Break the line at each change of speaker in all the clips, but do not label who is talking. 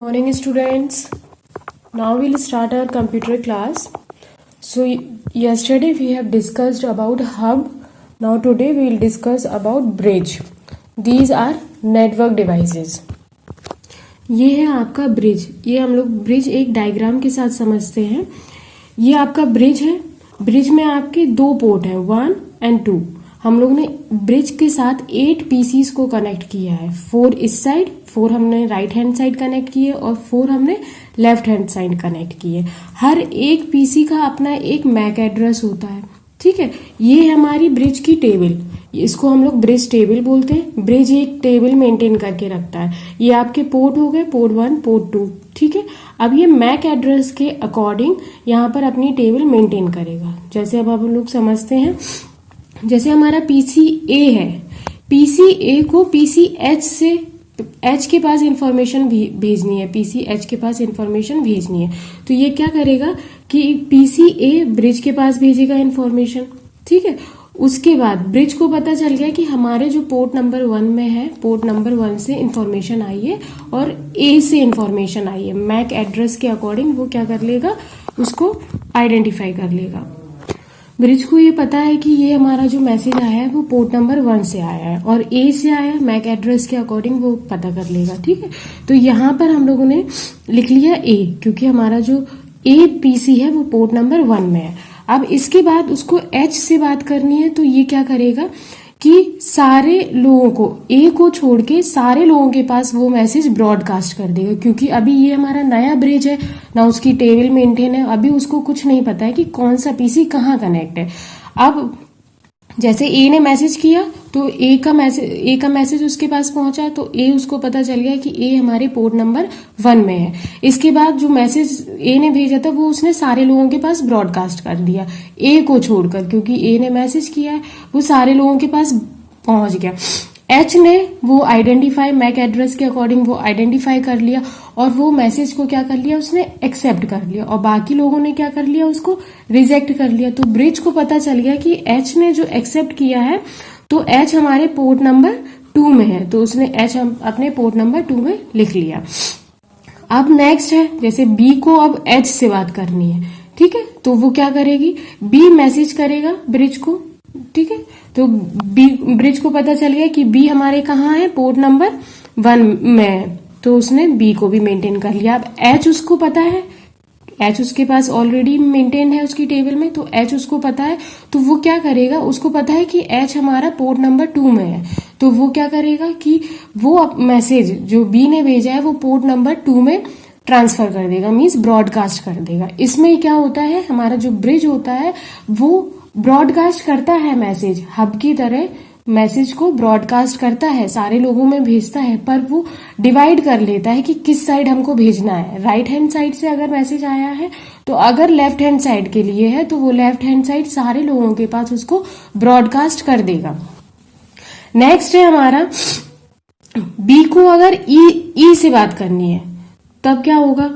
Morning students. Now we'll start our computer class. So yesterday we have discussed about hub. Now today we will discuss about bridge. These are network devices. ये है आपका bridge. ये हम लोग bridge एक diagram के साथ समझते हैं. ये आपका ब्रिज है. ब्रिज में आपके दो पोर्ट हैं 1 and 2. हम लोग ने ब्रिज के साथ 8 पीसीस को कनेक्ट किया है. 4 इस साइड, 4 हमने राइट हैंड साइड कनेक्ट किए और 4 हमने लेफ्ट हैंड साइड कनेक्ट किए. हर एक पीसी का अपना एक मैक एड्रेस होता है. ठीक है. ये है हमारी ब्रिज की टेबल. इसको हम लोग ब्रिज टेबल बोलते हैं. ब्रिज एक टेबल मेंटेन करके रखता है. ये आपके पोर्ट हो गए, पोर्ट 1, पोर्ट 2. ठीक है. अब ये मैक एड्रेस के अकॉर्डिंग यहाँ पर अपनी टेबल मेंटेन करेगा. जैसे अब हम लोग समझते हैं, जैसे हमारा पीसी ए है, पीसी ए को पीसी एच से एच के पास इंफॉर्मेशन भेजनी है. पीसी एच के पास इंफॉर्मेशन भेजनी है. तो ये क्या करेगा कि पीसी ए ब्रिज के पास भेजेगा इंफॉर्मेशन. ठीक है. उसके बाद ब्रिज को पता चल गया कि हमारे जो पोर्ट नंबर 1 में है, पोर्ट नंबर 1 से इंफॉर्मेशन आई है और ए से इंफॉर्मेशन आई है. मैक एड्रेस के अकॉर्डिंग वो क्या कर लेगा, उसको आइडेंटिफाई कर लेगा. ब्रिज को ये पता है कि ये हमारा जो मैसेज आया है वो पोर्ट नंबर 1 से आया है और ए से आया है. मैक एड्रेस के अकॉर्डिंग वो पता कर लेगा. ठीक है. तो यहाँ पर हम लोगों ने लिख लिया ए, क्योंकि हमारा जो ए पीसी है वो पोर्ट नंबर 1 में है. अब इसके बाद उसको एच से बात करनी है. तो ये क्या करेगा कि सारे लोगों को, ए को छोड़ के सारे लोगों के पास वो मैसेज ब्रॉडकास्ट कर देगा. क्योंकि अभी ये हमारा नया ब्रिज है ना, उसकी टेबल मेंटेन है. अभी उसको कुछ नहीं पता है कि कौन सा पीसी कहाँ कनेक्ट है. अब जैसे ए ने मैसेज किया तो ए का मैसेज उसके पास पहुंचा, तो ए उसको पता चल गया कि ए हमारे पोर्ट नंबर 1 में है. इसके बाद जो मैसेज ए ने भेजा था वो उसने सारे लोगों के पास ब्रॉडकास्ट कर दिया, ए को छोड़कर, क्योंकि ए ने मैसेज किया है वो सारे लोगों के पास पहुंच गया. एच ने वो आइडेंटिफाई, मैक एड्रेस के अकॉर्डिंग वो आइडेंटिफाई कर लिया और वो मैसेज को क्या कर लिया, उसने एक्सेप्ट कर लिया. और बाकी लोगों ने क्या कर लिया, उसको रिजेक्ट कर लिया. तो ब्रिज को पता चल गया कि एच ने जो एक्सेप्ट किया है तो एच हमारे पोर्ट नंबर 2 में है, तो उसने एच अपने पोर्ट नंबर 2 में लिख लिया. अब नेक्स्ट है, जैसे बी को अब एच से बात करनी है. ठीक है. तो वो क्या करेगी, बी मैसेज करेगा ब्रिज को. ठीक है. तो बी, ब्रिज को पता चल गया कि बी हमारे कहाँ है, पोर्ट नंबर 1 में है, तो उसने बी को भी मेंटेन कर लिया. अब एच उसको पता है, एच उसके पास ऑलरेडी मेंटेन है उसकी टेबल में, तो एच उसको पता है. तो वो क्या करेगा, उसको पता है कि एच हमारा पोर्ट नंबर 2 में है, तो वो क्या करेगा कि वो मैसेज जो बी ने भेजा है वो पोर्ट नंबर 2 में ट्रांसफर कर देगा, मीन्स ब्रॉडकास्ट कर देगा. इसमें क्या होता है, हमारा जो ब्रिज होता है वो ब्रॉडकास्ट करता है मैसेज, हब की तरह मैसेज को ब्रॉडकास्ट करता है, सारे लोगों में भेजता है, पर वो डिवाइड कर लेता है कि किस साइड हमको भेजना है. राइट हैंड साइड से अगर मैसेज आया है तो अगर लेफ्ट हैंड साइड के लिए है तो वो लेफ्ट हैंड साइड सारे लोगों के पास उसको ब्रॉडकास्ट कर देगा. नेक्स्ट है हमारा बी को अगर ई से बात करनी है तब क्या होगा,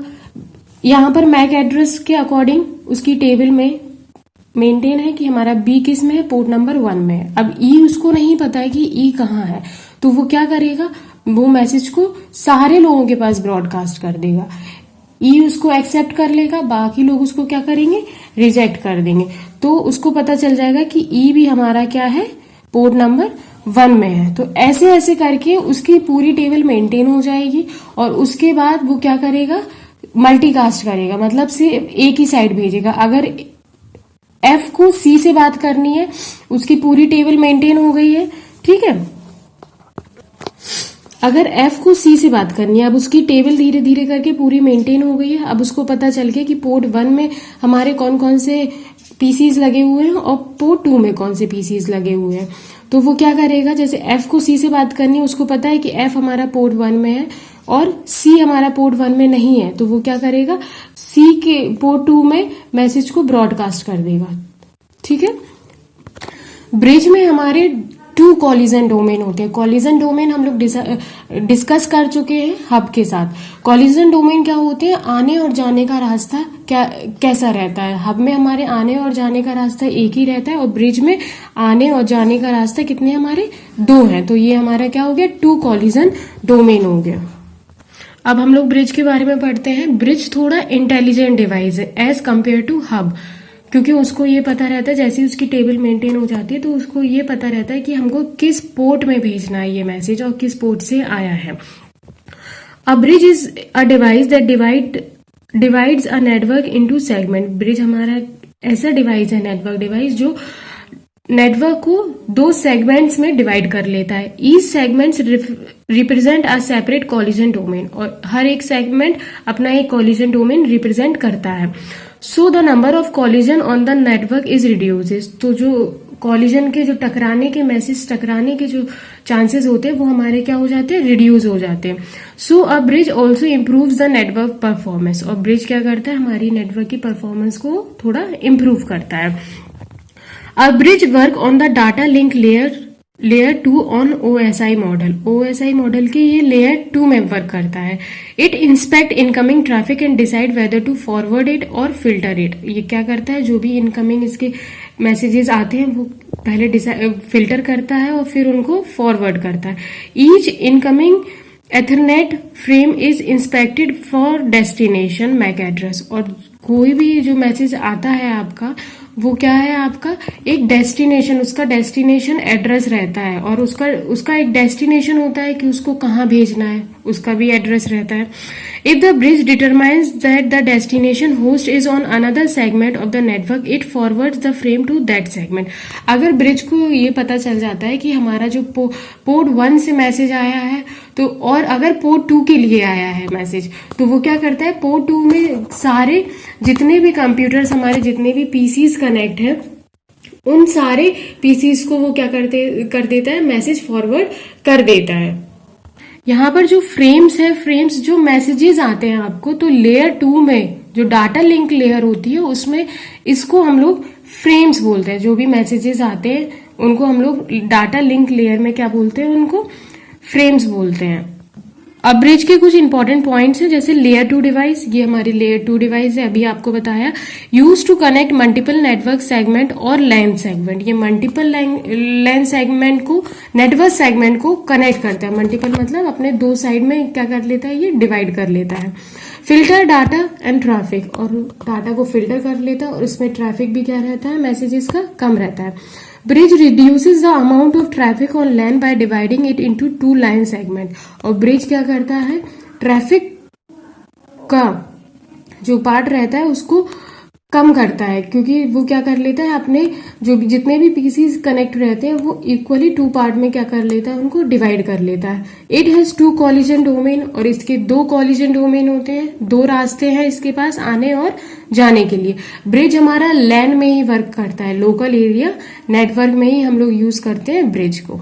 यहां पर मैक एड्रेस के अकॉर्डिंग उसकी टेबल में मेंटेन है कि हमारा बी किस में है, पोर्ट नंबर 1 में है. अब ई उसको नहीं पता है कि ई कहाँ है, तो वो क्या करेगा, वो मैसेज को सारे लोगों के पास ब्रॉडकास्ट कर देगा. ई उसको एक्सेप्ट कर लेगा, बाकी लोग उसको क्या करेंगे, रिजेक्ट कर देंगे. तो उसको पता चल जाएगा कि ई भी हमारा क्या है, पोर्ट नंबर 1 में है. तो ऐसे ऐसे करके उसकी पूरी टेबल मेंटेन हो जाएगी. और उसके बाद वो क्या करेगा, मल्टीकास्ट करेगा, मतलब सिर्फ एक ही साइड भेजेगा. अगर एफ को सी से बात करनी है, उसकी पूरी टेबल मेंटेन हो गई है. ठीक है. अगर एफ को सी से बात करनी है, अब उसकी टेबल धीरे धीरे करके पूरी मेंटेन हो गई है. अब उसको पता चल गया कि पोर्ट 1 में हमारे कौन कौन से पीसीज लगे हुए हैं और पोर्ट 2 में कौन से पीसीज लगे हुए हैं. तो वो क्या करेगा, जैसे एफ को सी से बात करनी है, उसको पता है कि एफ हमारा पोर्ट 1 में है और सी हमारा पोर्ट 1 में नहीं है, तो वो क्या करेगा, सी के पोर्ट 2 में मैसेज को ब्रॉडकास्ट कर देगा. ठीक है. ब्रिज में हमारे 2 कॉलिजन डोमेन होते हैं. कॉलिजन डोमेन हम लोग डिस्कस कर चुके हैं हब के साथ. कॉलिजन डोमेन क्या होते हैं, आने और जाने का रास्ता कैसा रहता है. हब में हमारे आने और जाने का रास्ता एक ही रहता है और ब्रिज में आने और जाने का रास्ता कितने हमारे 2 हैं. तो ये हमारा क्या हो गया, 2 कॉलिजन डोमेन हो गया. अब हम लोग ब्रिज के बारे में पढ़ते हैं। ब्रिज थोड़ा इंटेलिजेंट डिवाइस है एज कंपेयर टू हब, क्योंकि उसको ये पता रहता है, जैसे उसकी टेबल मेंटेन हो जाती है तो उसको ये पता रहता है कि हमको किस पोर्ट में भेजना है ये मैसेज और किस पोर्ट से आया है। A bridge is a device that divides a network into segment. Bridge हमारा ऐसा डिवाइस है, नेटवर्क डिवाइस, जो नेटवर्क को दो सेगमेंट्स में डिवाइड कर लेता है। Each segments represent a separate collision domain, और हर एक सेगमेंट अपना एक कॉलिजन डोमेन रिप्रेजेंट करता है। So the number of collision on the network is reduces. तो जो कॉलिजन के, जो टकराने के, मैसेज टकराने के जो चांसेस होते हैं वो हमारे क्या हो जाते हैं, रिड्यूस हो जाते हैं। So a bridge also improves the network performance. और ब्रिज क्या करता है, हमारी नेटवर्क की परफॉर्मेंस को थोड़ा इम्प्रूव करता है। A bridge work on the data link layer 2 on OSI model. OSI model के ये लेयर 2 में वर्क करता है। It inspect incoming traffic and decide whether to forward it और फिल्टर इट। ये क्या करता है, जो भी इनकमिंग इसके मैसेजेस आते हैं वो पहले फिल्टर करता है और फिर उनको फॉरवर्ड करता है। Each incoming ethernet frame is inspected for destination MAC address. और कोई भी जो मैसेज आता है आपका, वो क्या है, आपका एक डेस्टिनेशन, उसका डेस्टिनेशन एड्रेस रहता है, और उसका एक डेस्टिनेशन होता है कि उसको कहाँ भेजना है, उसका भी एड्रेस रहता है। If the bridge determines that the destination host is on another segment of the network, it forwards the frame to that segment. अगर ब्रिज को ये पता चल जाता है कि हमारा जो पोर्ट 1 से मैसेज आया है, तो और अगर पोर्ट 2 के लिए आया है मैसेज, तो वो क्या करता है, पोर्ट 2 में सारे जितने भी कंप्यूटर्स, हमारे जितने भी पीसीज कनेक्ट हैं, उन सारे पीसीज को वो क्या कर देता है, मैसेज फॉरवर्ड कर देता है। यहाँ पर जो फ्रेम्स है, फ्रेम्स जो मैसेजेस आते हैं आपको, तो लेयर 2 में जो डाटा लिंक लेयर होती है उसमें इसको हम लोग फ्रेम्स बोलते हैं। जो भी मैसेजेस आते हैं उनको हम लोग डाटा लिंक लेयर में क्या बोलते हैं, उनको फ्रेम्स बोलते हैं। अब ब्रिज के कुछ इंपॉर्टेंट पॉइंट्स हैं, जैसे लेयर 2 डिवाइस, ये हमारी लेयर 2 डिवाइस है, अभी आपको बताया। Use to connect multiple network segment और लैन सेगमेंट। ये मल्टीपल लैन सेगमेंट को, नेटवर्क सेगमेंट को कनेक्ट करता है। मल्टीपल मतलब अपने दो साइड में क्या कर लेता है, ये डिवाइड कर लेता है। फिल्टर डाटा एंड ट्रैफिक, और डाटा को फिल्टर कर लेता है, और इसमें ट्रैफिक भी क्या रहता है, मैसेजेस का कम रहता है। Bridge reduces the amount of traffic on LAN by dividing it into 2 line segment. और ब्रिज क्या करता है, ट्रैफिक का जो पार्ट रहता है उसको कम करता है, क्योंकि वो क्या कर लेता है, अपने जो जितने भी पीसीज कनेक्ट रहते हैं वो इक्वली 2 पार्ट में क्या कर लेता है, उनको डिवाइड कर लेता है। इट हैज 2 कॉलिजन डोमेन, और इसके 2 कॉलिजन डोमेन होते हैं, 2 रास्ते हैं इसके पास आने और जाने के लिए। ब्रिज हमारा लैन में ही वर्क करता है, लोकल एरिया नेटवर्क में ही हम लोग यूज करते हैं ब्रिज को।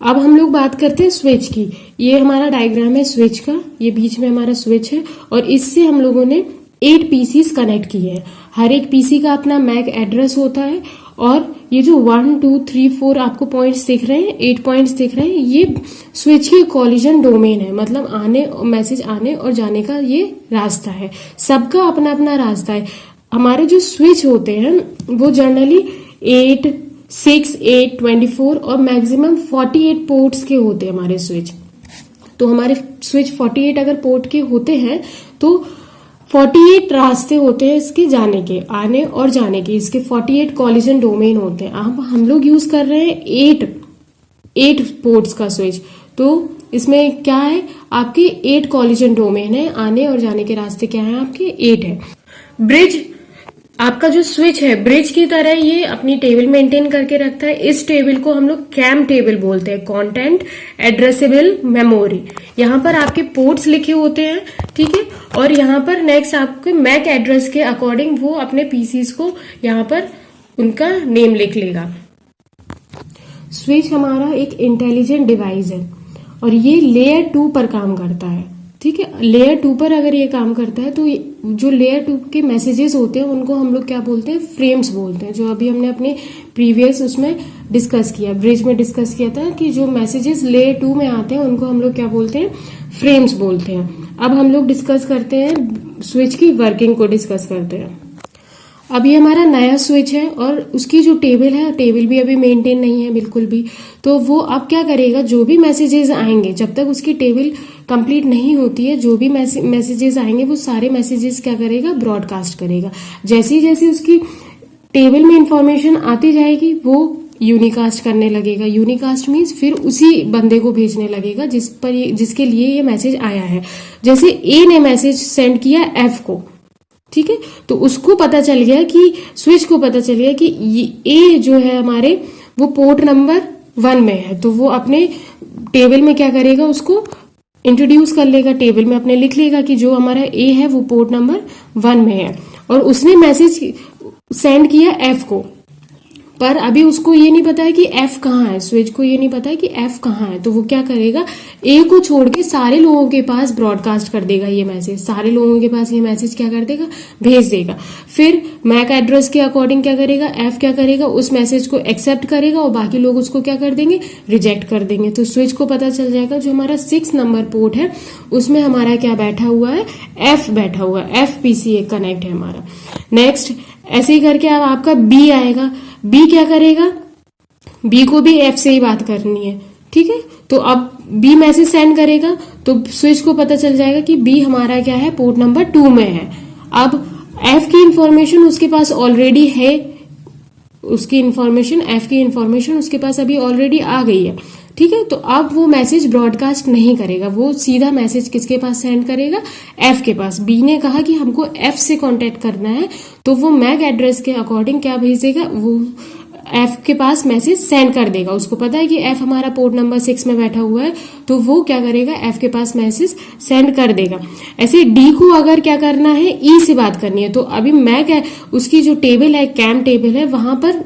अब हम लोग बात करते हैं स्विच की। ये हमारा डायग्राम है स्विच का, ये बीच में हमारा स्विच है, और इससे हम लोगों ने 8 पीसीज कनेक्ट किए हैं। हर एक पीसी का अपना मैक एड्रेस होता है, और ये जो 1 2 3 4 आपको पॉइंट्स दिख रहे हैं, 8 पॉइंट्स दिख रहे हैं, ये स्विच की कॉलिजन डोमेन है, मतलब मैसेज आने और जाने का ये रास्ता है। सबका अपना अपना रास्ता है। हमारे जो स्विच होते हैं वो जनरली 8, 6, 8, 24 और मैक्सिमम 48 पोर्ट्स के होते हैं हमारे स्विच। तो हमारे स्विच 48 अगर पोर्ट के होते हैं तो 48 रास्ते होते हैं इसके जाने के, आने और जाने के, इसके 48 कॉलिजन डोमेन होते हैं। अब हम लोग यूज कर रहे हैं 8 पोर्ट्स का स्विच, तो इसमें क्या है, आपके 8 कॉलिजन डोमेन है, आने और जाने के रास्ते क्या है, आपके 8 है। ब्रिज आपका जो स्विच है ब्रिज की तरह ये अपनी टेबल मेंटेन करके रखता है। इस टेबल को हम लोग कैम टेबल बोलते हैं, कंटेंट एड्रेसेबल मेमोरी। यहाँ पर आपके पोर्ट्स लिखे होते हैं, ठीक है, और यहाँ पर नेक्स्ट आपके मैक एड्रेस के अकॉर्डिंग वो अपने पीसीज को यहाँ पर उनका नेम लिख लेगा। स्विच हमारा एक इंटेलिजेंट डिवाइस है और ये लेयर 2 पर काम करता है, ठीक है। लेयर 2 पर अगर ये काम करता है तो जो लेयर 2 के मैसेजेस होते हैं उनको हम लोग क्या बोलते हैं, फ्रेम्स बोलते हैं, जो अभी हमने अपने प्रीवियस उसमें डिस्कस किया, ब्रिज में डिस्कस किया था कि जो मैसेजेस लेयर 2 में आते हैं उनको हम लोग क्या बोलते हैं, फ्रेम्स बोलते हैं। अब हम लोग डिस्कस करते हैं स्विच की वर्किंग को डिस्कस करते हैं। अभी हमारा नया स्विच है और उसकी जो टेबल है, टेबल भी अभी मेंटेन नहीं है बिल्कुल भी। तो वो अब क्या करेगा, जो भी मैसेजेस आएंगे, जब तक उसकी टेबल कंप्लीट नहीं होती है, जो भी मैसेजेस आएंगे वो सारे मैसेजेस क्या करेगा, ब्रॉडकास्ट करेगा। जैसी जैसी उसकी टेबल में इंफॉर्मेशन आती जाएगी वो यूनिकास्ट करने लगेगा। यूनिकास्ट मीन्स फिर उसी बंदे को भेजने लगेगा जिसके लिए ये मैसेज आया है। जैसे ए ने मैसेज सेंड किया एफ को, ठीक है, तो उसको पता चल गया कि स्विच को पता चल गया कि ए जो है हमारे वो पोर्ट नंबर 1 में है। तो वो अपने टेबल में क्या करेगा, उसको इंट्रोड्यूस कर लेगा, टेबल में अपने लिख लेगा कि जो हमारा ए है वो पोर्ट नंबर 1 में है। और उसने मैसेज सेंड किया एफ को, पर अभी उसको ये नहीं पता है कि एफ कहाँ है, स्विच को ये नहीं पता है कि एफ कहाँ है। तो वो क्या करेगा, ए को छोड़ के सारे लोगों के पास ब्रॉडकास्ट कर देगा ये मैसेज, सारे लोगों के पास ये मैसेज क्या कर देगा, भेज देगा। फिर मैक एड्रेस के अकॉर्डिंग क्या करेगा, एफ क्या करेगा, उस मैसेज को एक्सेप्ट करेगा और बाकी लोग उसको क्या कर देंगे, रिजेक्ट कर देंगे। तो स्विच को पता चल जाएगा जो हमारा 6 नंबर पोर्ट है उसमें हमारा क्या बैठा हुआ है, एफ बैठा हुआ है, एफ PCA कनेक्ट है हमारा। नेक्स्ट ऐसे ही करके अब आपका बी आएगा। बी क्या करेगा, बी को भी एफ से ही बात करनी है, ठीक है। तो अब बी मैसेज सेंड करेगा तो स्विच को पता चल जाएगा कि बी हमारा क्या है, पोर्ट नंबर 2 में है। अब एफ की इंफॉर्मेशन उसके पास ऑलरेडी है, उसकी इंफॉर्मेशन, एफ की इंफॉर्मेशन उसके पास अभी ऑलरेडी आ गई है, ठीक है। तो अब वो मैसेज ब्रॉडकास्ट नहीं करेगा, वो सीधा मैसेज किसके पास सेंड करेगा, एफ के पास। बी ने कहा कि हमको एफ से कांटेक्ट करना है, तो वो मैक एड्रेस के अकॉर्डिंग क्या भेजेगा, वो एफ के पास मैसेज सेंड कर देगा। उसको पता है कि एफ हमारा पोर्ट नंबर 6 में बैठा हुआ है, तो वो क्या करेगा, एफ के पास मैसेज सेंड कर देगा। ऐसे डी को अगर क्या करना है, ई से बात करनी है, तो अभी मैक है उसकी जो टेबल है, कैम टेबल है, वहां पर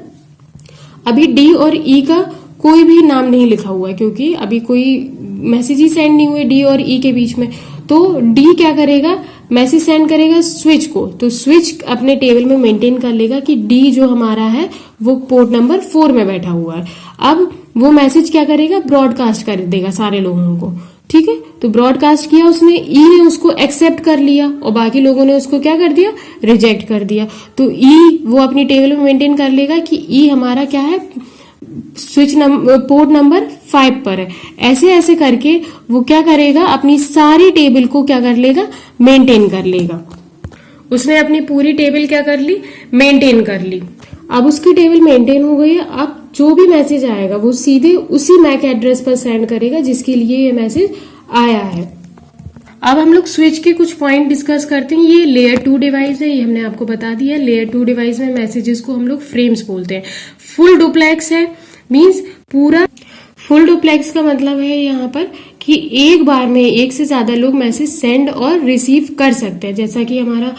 अभी डी और ई का कोई भी नाम नहीं लिखा हुआ है, क्योंकि अभी कोई मैसेज ही सेंड नहीं हुए डी और ई के बीच में। तो डी क्या करेगा, मैसेज सेंड करेगा स्विच को, तो स्विच अपने टेबल में मेंटेन कर लेगा कि डी जो हमारा है वो पोर्ट नंबर 4 में बैठा हुआ है। अब वो मैसेज क्या करेगा, ब्रॉडकास्ट कर देगा सारे लोगों को, ठीक है। तो ब्रॉडकास्ट किया उसने, ई ने उसको एक्सेप्ट कर लिया और बाकी लोगों ने उसको क्या कर दिया, रिजेक्ट कर दिया। तो ई वो अपनी टेबल में मेंटेन कर लेगा कि ई हमारा क्या है, स्विच पोर्ट नंबर 5 पर है। ऐसे ऐसे करके वो क्या करेगा, अपनी सारी टेबल को क्या कर लेगा, मेंटेन कर लेगा। उसने अपनी पूरी टेबल क्या कर ली, मेंटेन कर ली। अब उसकी टेबल मेंटेन हो गई है। अब जो भी मैसेज आएगा वो सीधे उसी मैक एड्रेस पर सेंड करेगा जिसके लिए ये मैसेज आया है। अब हम लोग स्विच के कुछ पॉइंट डिस्कस करते हैं। ये लेयर 2 डिवाइस है, ये हमने आपको बता दिया। लेयर 2 डिवाइस में मैसेजेस को हम लोग फ्रेम्स बोलते हैं। फुल डुप्लेक्स है, मींस पूरा फुल डुप्लेक्स का मतलब है यहाँ पर कि एक बार में एक से ज्यादा लोग मैसेज सेंड और रिसीव कर सकते हैं। जैसा कि हमारा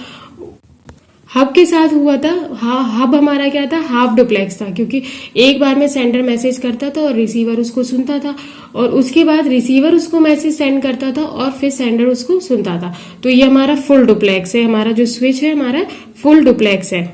हब के साथ हुआ था, हब हमारा क्या था, हाफ डुप्लेक्स था, क्योंकि एक बार में सेंडर मैसेज करता था और रिसीवर उसको सुनता था, और उसके बाद रिसीवर उसको मैसेज सेंड करता था और फिर सेंडर उसको सुनता था। तो ये हमारा फुल डुप्लेक्स है, हमारा जो स्विच है हमारा फुल डुप्लेक्स है।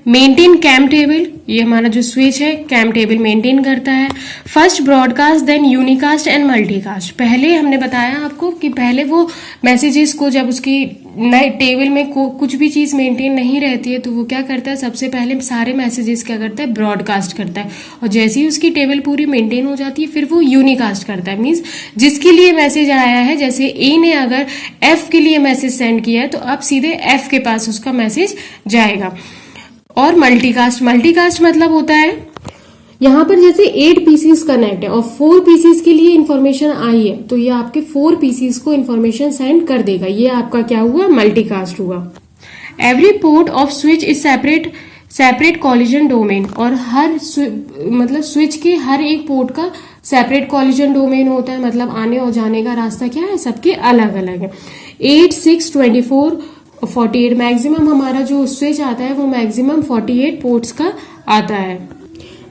मेंटेन कैम टेबल, ये हमारा जो स्विच है कैम टेबल मेंटेन करता है। First broadcast, then unicast and multicast. पहले हमने बताया आपको कि पहले वो मैसेजेस को, जब उसकी नए टेबल में कुछ भी चीज मेंटेन नहीं रहती है, तो वो क्या करता है, सबसे पहले सारे मैसेजेस क्या करता है, ब्रॉडकास्ट करता है। और जैसे ही उसकी टेबल पूरी मेंटेन हो जाती है फिर वो यूनिकास्ट करता है। मीन्स जिसके लिए मैसेज आया है, जैसे ए ने अगर एफ के लिए मैसेज सेंड किया है तो अब सीधे एफ के पास उसका मैसेज जाएगा। और मल्टीकास्ट, मल्टीकास्ट मतलब होता है यहाँ पर जैसे 8 पीसीस कनेक्ट है और 4 पीसीस के लिए इंफॉर्मेशन आई है, तो ये आपके 4 पीसीस को इंफॉर्मेशन सेंड कर देगा। ये आपका क्या हुआ, मल्टीकास्ट हुआ। Every port off switch is separate collision domain, और हर मतलब स्विच के हर एक पोर्ट का सेपरेट कॉलिजन डोमेन होता है, मतलब आने और जाने का रास्ता क्या है, सबके अलग अलग है। 8, 6, 24, 48 मैक्सिमम हमारा जो स्विच आता है वो मैक्सिमम 48 पोर्ट्स का आता है।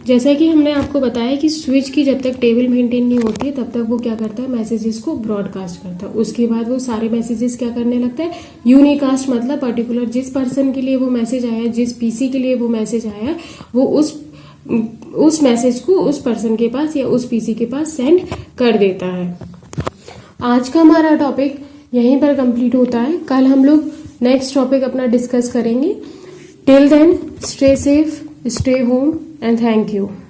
जैसा कि हमने आपको बताया कि स्विच की जब तक टेबल मेंटेन नहीं होती है तब तक वो क्या करता है, मैसेजेस को ब्रॉडकास्ट करता है। उसके बाद वो सारे मैसेजेस क्या करने लगता है, यूनिकास्ट, मतलब पर्टिकुलर जिस पर्सन के लिए वो मैसेज आया है, जिस पीसी के लिए वो मैसेज आया है, वो उस मैसेज को उस पर्सन के पास या उस पीसी के पास सेंड कर देता है। आज का हमारा टॉपिक यहीं पर कंप्लीट होता है। कल हम लोग नेक्स्ट टॉपिक अपना डिस्कस करेंगे। Till then, stay safe, stay home, and thank you.